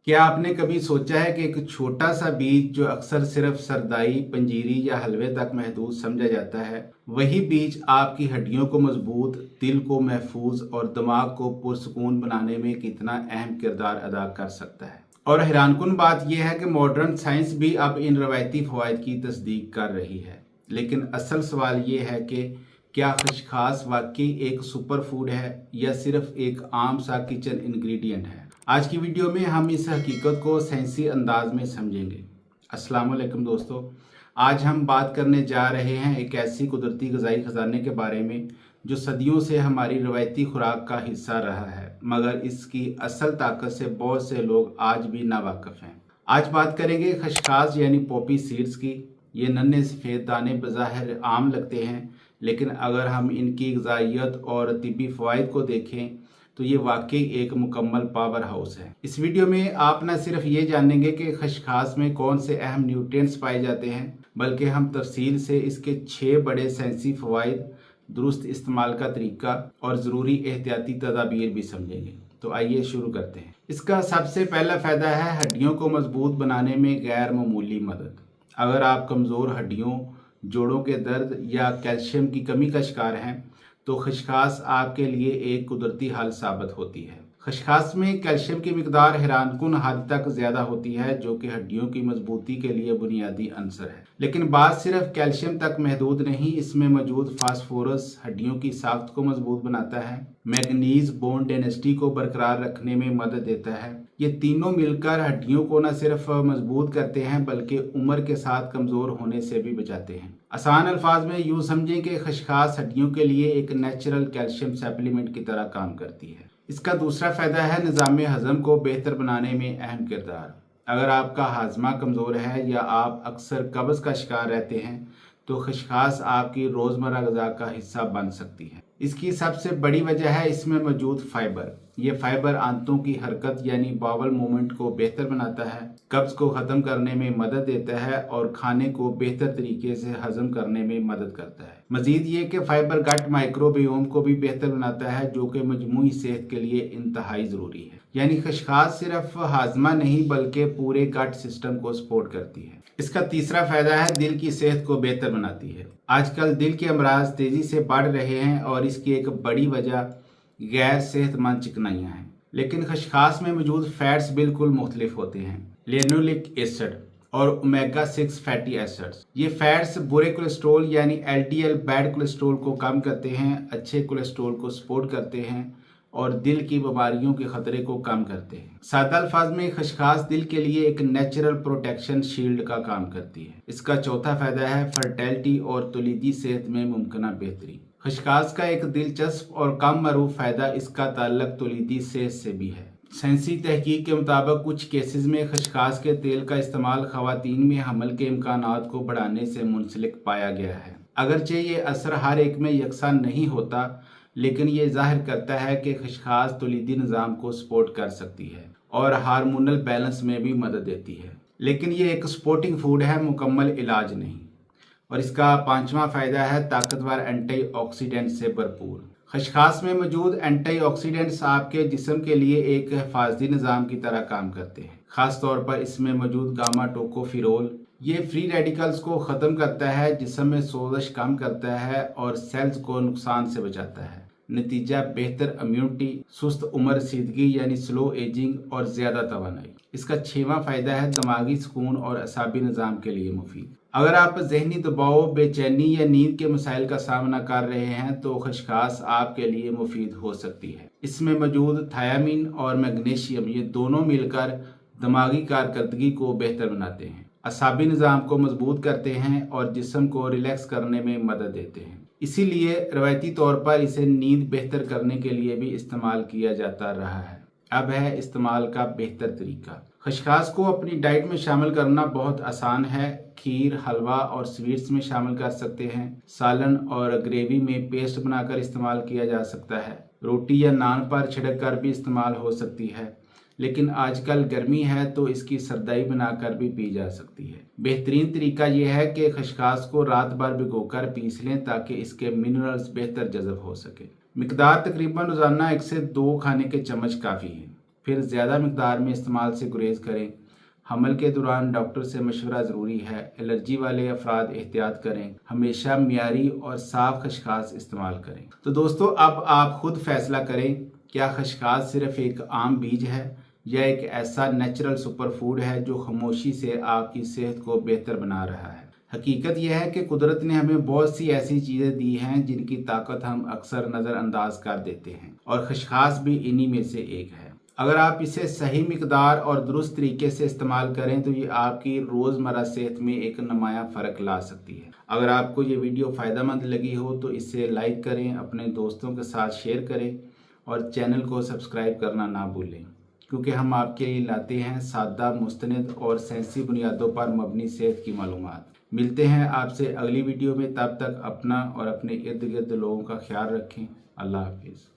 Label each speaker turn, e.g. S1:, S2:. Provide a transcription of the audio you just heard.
S1: क्या आपने कभी सोचा है कि एक छोटा सा बीज जो अक्सर सिर्फ सरदाई, पंजीरी या हलवे तक महदूद समझा जाता है, वही बीज आपकी हड्डियों को मजबूत, दिल को महफूज और दिमाग को पुरसकून बनाने में कितना अहम किरदार अदा कर सकता है। और हैरानकुन बात यह है कि मॉडर्न साइंस भी अब इन रवायती फवायद की तस्दीक कर रही है। लेकिन असल सवाल ये है कि क्या खशखास वाकई एक सुपर फूड है या सिर्फ एक आम सा किचन इंग्रेडिएंट है। आज की वीडियो में हम इस हकीकत को साइंसी अंदाज में समझेंगे। अस्सलाम वालेकुम दोस्तों, आज हम बात करने जा रहे हैं एक ऐसी कुदरती ग़िज़ाई ख़जाने के बारे में जो सदियों से हमारी रवायती खुराक का हिस्सा रहा है, मगर इसकी असल ताकत से बहुत से लोग आज भी नावाकिफ़ हैं। आज बात करेंगे खशखास यानी पॉपी सीड्स की। ये नन्हे सफ़ेद दाने बज़ाहिर आम लगते हैं, लेकिन अगर हम इनकी ग़िज़ाइयत और तिब्बी फ़वाइद को देखें तो ये वाकई एक मुकम्मल पावर हाउस है। इस वीडियो में आप न सिर्फ ये जानेंगे कि खशखास में कौन से अहम न्यूट्रिएंट्स पाए जाते हैं, बल्कि हम तफसील से इसके 6 बड़े साइंसी फ़वाइद, दुरुस्त इस्तेमाल का तरीका और ज़रूरी एहतियाती तदाबीर भी समझेंगे। तो आइए शुरू करते हैं। इसका सबसे पहला फ़ायदा है हड्डियों को मजबूत बनाने में गैर मामूली मदद। अगर आप कमज़ोर हड्डियों, जोड़ों के दर्द या कैल्शियम की कमी का शिकार हैं तो खशखास आपके लिए एक कुदरती हल साबित होती है। खशखास में कैल्शियम की मिकदार हैरानकुन हद तक ज़्यादा होती है, जो कि हड्डियों की मजबूती के लिए बुनियादी अंसर है। लेकिन बात सिर्फ कैल्शियम तक महदूद नहीं, इसमें मौजूद फास्फोरस हड्डियों की साख्त को मजबूत बनाता है। मैग्नीज बोन डेंसिटी को बरकरार रखने में मदद देता है। ये तीनों मिलकर हड्डियों को न सिर्फ मजबूत करते हैं बल्कि उम्र के साथ कमज़ोर होने से भी बचाते हैं। आसान अल्फाज में यूँ समझें कि खशखास हड्डियों के लिए एक नेचुरल कैल्शियम सप्लीमेंट की तरह काम करती है। इसका दूसरा फ़ायदा है निज़ाम हज़म को बेहतर बनाने में अहम किरदार। अगर आपका हाजमा कमज़ोर है या आप अक्सर कब्ज़ का शिकार रहते हैं तो खशखास आपकी रोज़मर्रा ग़िज़ा का हिस्सा बन सकती है। इसकी सबसे बड़ी वजह है इसमें मौजूद फाइबर। ये फाइबर आंतों की हरकत यानी बावल मूवमेंट को बेहतर बनाता है, कब्ज़ को ख़त्म करने में मदद देता है और खाने को बेहतर तरीके से हज़म करने में मदद करता है। मज़ीद ये कि फाइबर गट माइक्रोबियोम को भी बेहतर बनाता है, जो कि मजमूई सेहत के लिए इंतहाई ज़रूरी है। यानी खशखास सिर्फ हाजमा नहीं बल्कि पूरे गट सिस्टम को सपोर्ट करती है। इसका तीसरा फ़ायदा है दिल की सेहत को बेहतर बनाती है। आजकल दिल के अमराज तेज़ी से बढ़ रहे हैं और इसकी एक बड़ी वजह गैर सेहतमंद चिकनाइयाँ हैं। लेकिन खशखास में मौजूद फैट्स बिल्कुल मुख्तलिफ होते हैं। लिनोलिक एसिड और ओमेगा 6 फैटी एसिड्स, ये फैट्स बुरे कोलेस्ट्रॉल यानी एलडीएल बैड कोलेस्ट्रॉल को कम करते हैं, अच्छे कोलेस्ट्रॉल को सपोर्ट करते हैं और दिल की बीमारियों के खतरे को कम करते हैं। सादा अल्फाज में खशखास दिल के लिए एक नेचुरल प्रोटेक्शन शील्ड का काम करती है। इसका चौथा फायदा है फर्टिलिटी और तौलीदी सेहत में मुमकिन बेहतरी। खशखास का एक दिलचस्प और कम मरूफ फायदा इसका ताल्लुक तौलीदी सेहत से भी है। साइंसी तहकीक के मुताबिक कुछ केसेस में खशखास के तेल का इस्तेमाल खवातीन में हमल के इम्कानात को बढ़ाने से मुंसलिक पाया गया है। अगरचे ये असर हर एक में यकसा नहीं होता, लेकिन ये जाहिर करता है कि खशखास तौलीदी निज़ाम को सपोर्ट कर सकती है और हार्मोनल बैलेंस में भी मदद देती है। लेकिन ये एक सपोर्टिंग फूड है, मुकम्मल इलाज नहीं। और इसका पांचवा फ़ायदा है ताकतवर एंटीऑक्सीडेंट से भरपूर। खशखास में मौजूद एंटीऑक्सीडेंट्स आपके जिस्म के लिए एक हिफाजती निज़ाम की तरह काम करते हैं। ख़ास तौर पर इसमें मौजूद गामा टोकोफिरोल ये फ्री रेडिकल्स को ख़त्म करता है, जिस्म में सोजश कम करता है और सेल्स को नुकसान से बचाता है। नतीजा बेहतर इम्यूनिटी, सुस्त उम्र रसीदगी यानी स्लो एजिंग और ज़्यादा तवानाई। इसका 6वां फ़ायदा है दिमागी सुकून और असाबी निज़ाम के लिए मुफीद। अगर आप जहनी दबाव, बेचैनी या नींद के मसाइल का सामना कर रहे हैं तो खशखास आपके लिए मुफीद हो सकती है। इसमें मौजूद थायामीन और मैग्नीशियम ये दोनों मिलकर दिमागी कारकर्दगी को बेहतर बनाते हैं, असाबी निज़ाम को मजबूत करते हैं और जिस्म को रिलैक्स करने में मदद देते हैं। इसीलिए रवायती तौर पर इसे नींद बेहतर करने के लिए भी इस्तेमाल किया जाता रहा है। अब है इस्तेमाल का बेहतर तरीका। खशखास को अपनी डाइट में शामिल करना बहुत आसान है। खीर, हलवा और स्वीट्स में शामिल कर सकते हैं। सालन और ग्रेवी में पेस्ट बनाकर इस्तेमाल किया जा सकता है। रोटी या नान पर छिड़क कर भी इस्तेमाल हो सकती है। लेकिन आजकल गर्मी है तो इसकी सरदाई बनाकर भी पी जा सकती है। बेहतरीन तरीका यह है कि खशखास को रात भर भिगोकर पीस लें ताकि इसके मिनरल्स बेहतर जज़ब हो सके। मिकदार तकरीबन रोज़ाना 1 से 2 खाने के चम्मच काफ़ी है। फिर ज़्यादा मकदार में इस्तेमाल से गुरेज करें। हमल के दौरान डॉक्टर से मशवरा ज़रूरी है। एलर्जी वाले अफराद एहतियात करें। हमेशा मियारी और साफ़ खशखास इस्तेमाल करें। तो दोस्तों, अब आप खुद फैसला करें, क्या खशखास सिर्फ एक आम बीज है या एक ऐसा नेचुरल सुपर फूड है जो खामोशी से आपकी सेहत को बेहतर बना रहा है। हकीकत यह है कि कुदरत ने हमें बहुत सी ऐसी चीज़ें दी हैं जिनकी ताकत हम अक्सर नज़रअंदाज कर देते हैं, और खशखास भी इन्हीं में से एक है। अगर आप इसे सही मिकदार और दुरुस्त तरीके से इस्तेमाल करें तो ये आपकी रोज़मर्रा सेहत में एक नुमाया फ़र्क ला सकती है। अगर आपको ये वीडियो फ़ायदेमंद लगी हो तो इसे लाइक करें, अपने दोस्तों के साथ शेयर करें और चैनल को सब्सक्राइब करना ना भूलें, क्योंकि हम आपके लिए लाते हैं सादा, मुस्तनिद और साइंसी बुनियादों पर मबनी सेहत की मालूमात। मिलते हैं आपसे अगली वीडियो में। तब तक अपना और अपने इर्द गिर्द लोगों का ख्याल रखें। अल्लाह हाफिज़।